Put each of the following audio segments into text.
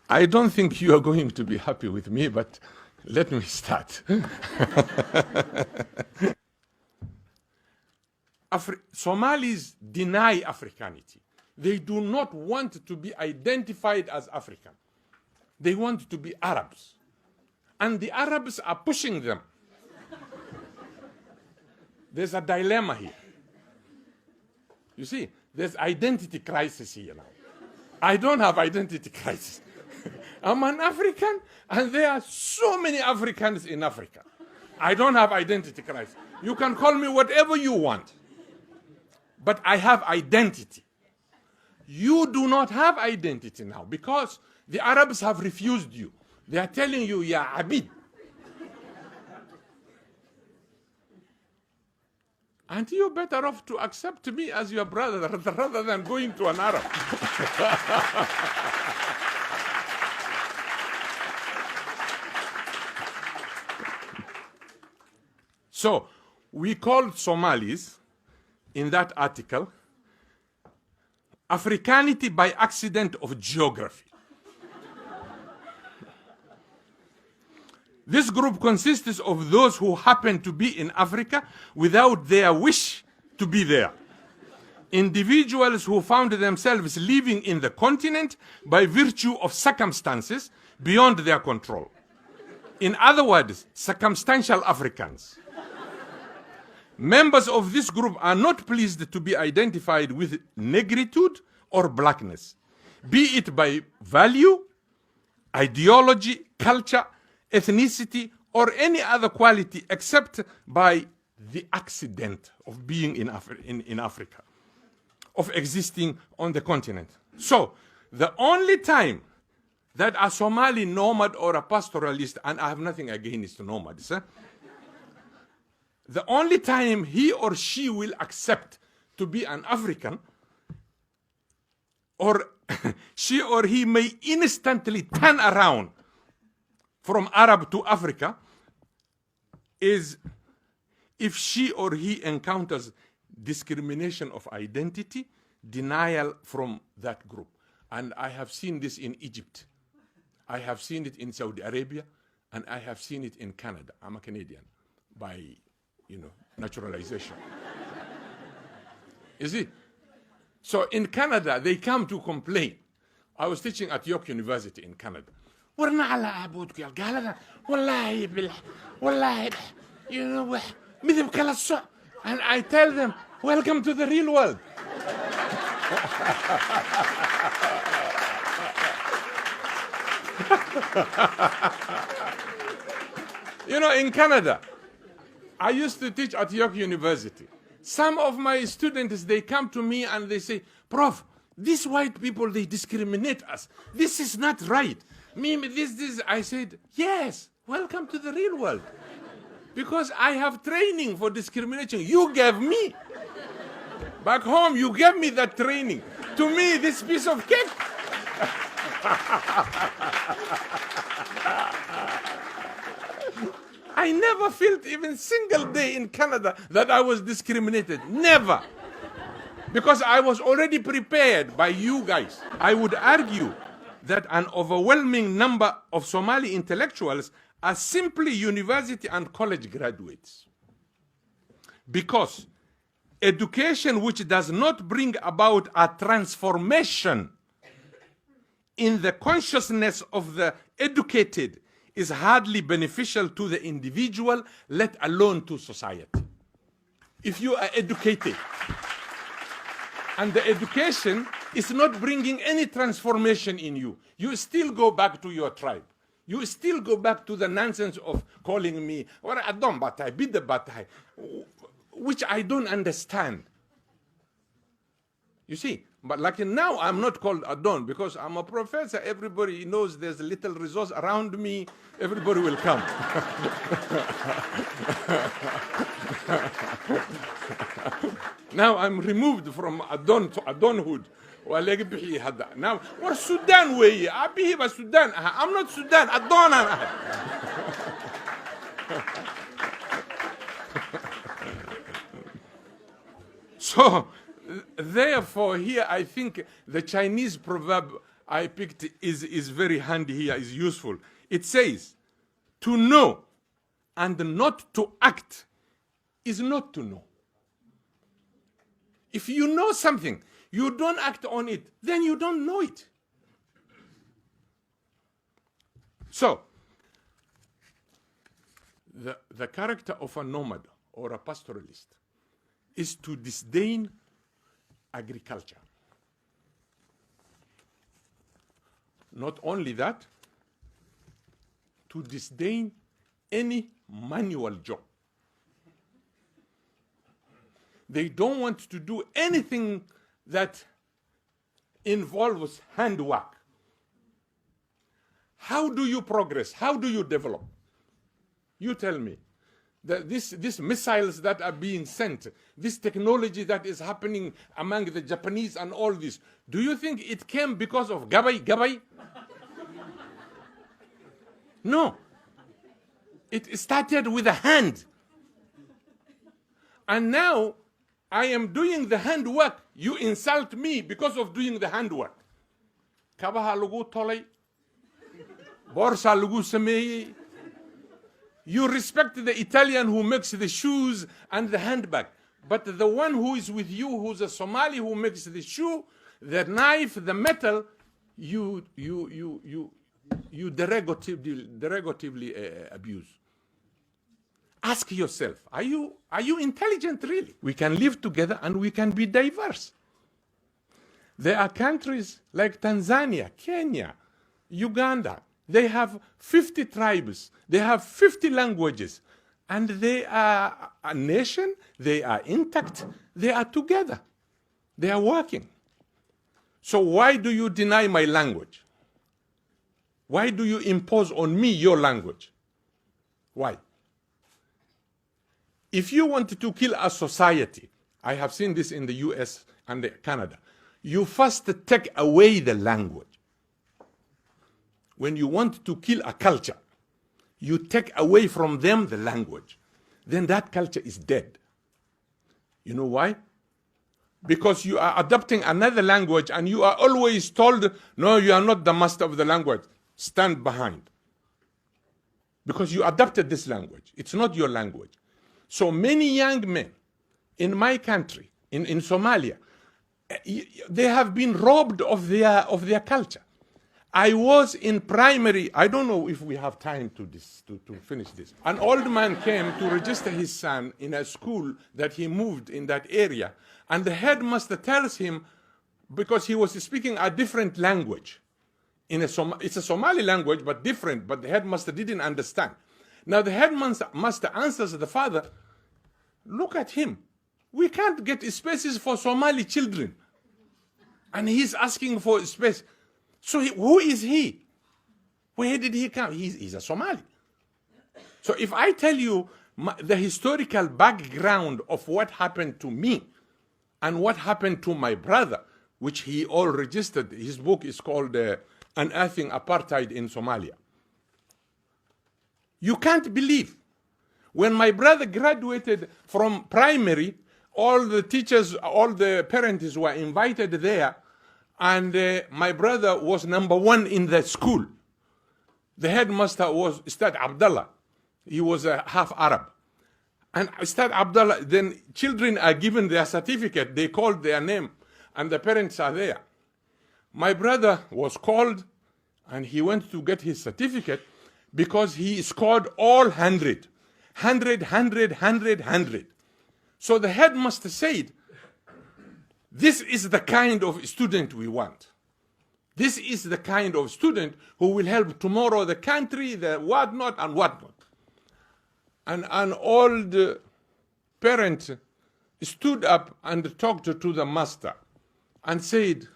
I don't think you are going to be happy with me, but let me start. Somalis deny Africanity. They do not want to be identified as African. They want to be Arabs. And the Arabs are pushing them. There's a dilemma here. You see, there's identity crisis here now. I don't have identity crisis. I'm an African, and there are so many Africans in Africa. I don't have identity crisis. You can call me whatever you want. But I have identity. You do not have identity now because the Arabs have refused you. They are telling you, ya Abid. And you're better off to accept me as your brother rather than going to an Arab. So, we called Somalis, in that article, Africanity by accident of geography. This group consists of those who happen to be in Africa without their wish to be there. Individuals who found themselves living in the continent by virtue of circumstances beyond their control. In other words, circumstantial Africans. Members of this group are not pleased to be identified with negritude or blackness, be it by value, ideology, culture, ethnicity, or any other quality except by the accident of being in Africa, of existing on the continent. So, the only time that a Somali nomad or a pastoralist, and I have nothing against nomads, the only time he or she will accept to be an African, or she or he may instantly turn around from Arab to Africa, is if she or he encounters discrimination of identity, denial from that group. And I have seen this in Egypt. I have seen it in Saudi Arabia, and I have seen it in Canada. I'm a Canadian by, naturalization. You see? So in Canada, they come to complain. I was teaching at York University in Canada. ورنا على عبودك يا قال هذا والله مثل كلا الصع. And I tell them, welcome to the real world. In Canada, I used to teach at York University. Some of my students, they come to me and they say, Prof, these white people, they discriminate us. This is not right. I said, yes, welcome to the real world. Because I have training for discrimination. You gave me. Back home, you gave me that training. To me, this piece of cake. I never felt even single day in Canada that I was discriminated. Never. Because I was already prepared by you guys. I would argue that an overwhelming number of Somali intellectuals are simply university and college graduates. Because education which does not bring about a transformation in the consciousness of the educated is hardly beneficial to the individual, let alone to society. If you are educated and the education is not bringing any transformation in you, you still go back to your tribe. You still go back to the nonsense of calling me, or Adon Batai, Bidda Batai, which I don't understand. You see, but like now I'm not called Adon because I'm a professor. Everybody knows there's a little resource around me. Everybody will come. Now I'm removed from Adon to Adonhood. Now we're Sudan way. I'm Sudan. I'm not Sudan. Adon. So therefore, here I think the Chinese proverb, I picked is very handy here, is useful. It says, to know and not to act is not to know. If you know something, you don't act on it, then you don't know it. So, the character of a nomad or a pastoralist is to disdain agriculture. Not only that, to disdain any manual job. They don't want to do anything that involves handwork. How do you progress? How do you develop? You tell me. These missiles that are being sent, this technology that is happening among the Japanese and all this, do you think it came because of gabai? No. It started with a hand. And now I am doing the handwork. You insult me because of doing the handwork. Kabaha lugu tolay. Borsa lugu sameye. You respect the Italian who makes the shoes and the handbag. But the one who is with you, who's a Somali who makes the shoe, the knife, the metal, you derogatively abuse. Ask yourself, are you intelligent really? We can live together and we can be diverse. There are countries like Tanzania, Kenya, Uganda. They have 50 tribes. They have 50 languages. And they are a nation. They are intact. They are together. They are working. So why do you deny my language? Why do you impose on me your language? Why? If you want to kill a society, I have seen this in the US and Canada, you first take away the language. When you want to kill a culture, you take away from them the language. Then that culture is dead. You know why? Because you are adopting another language and you are always told, no, you are not the master of the language. Stand behind. Because you adopted this language. It's not your language. So many young men in my country, in Somalia, they have been robbed of their culture. I was in primary, I don't know if we have time to finish this. An old man came to register his son in a school that he moved in that area, and the headmaster tells him, because he was speaking a different language, it's a Somali language, but different, but the headmaster didn't understand. Now the headmaster answers the father, look at him. We can't get spaces for Somali children. And he's asking for space. So who is he? Where did he come? He's a Somali. So if I tell you the historical background of what happened to me and what happened to my brother, which he all registered, his book is called Unearthing Apartheid in Somalia. You can't believe. When my brother graduated from primary, all the teachers, all the parents were invited there, and my brother was #1 in the school. The headmaster was Ustad Abdullah. He was half Arab. And Ustad Abdullah, then children are given their certificate. They called their name, and the parents are there. My brother was called, and he went to get his certificate because he scored all 100. 100, 100, 100, 100. So the headmaster said, this is the kind of student we want. This is the kind of student who will help tomorrow the country, the whatnot and whatnot. And an old parent stood up and talked to the master and said,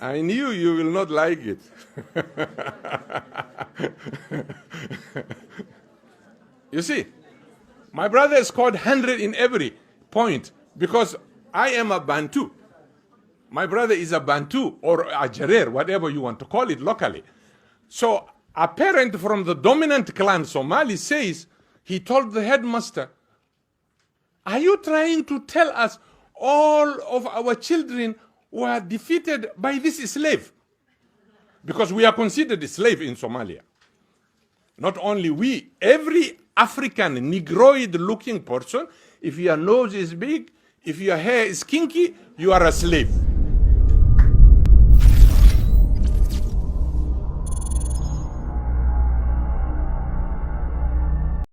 I knew you will not like it. You see, my brother scored 100 in every point because I am a Bantu. My brother is a Bantu or a Jarer, whatever you want to call it locally. So a parent from the dominant clan, Somali, says, he told the headmaster, Are you trying to tell us all of our children were defeated by this slave? Because we are considered a slave in Somalia. Not only we, every African Negroid-looking person, if your nose is big, if your hair is kinky, you are a slave.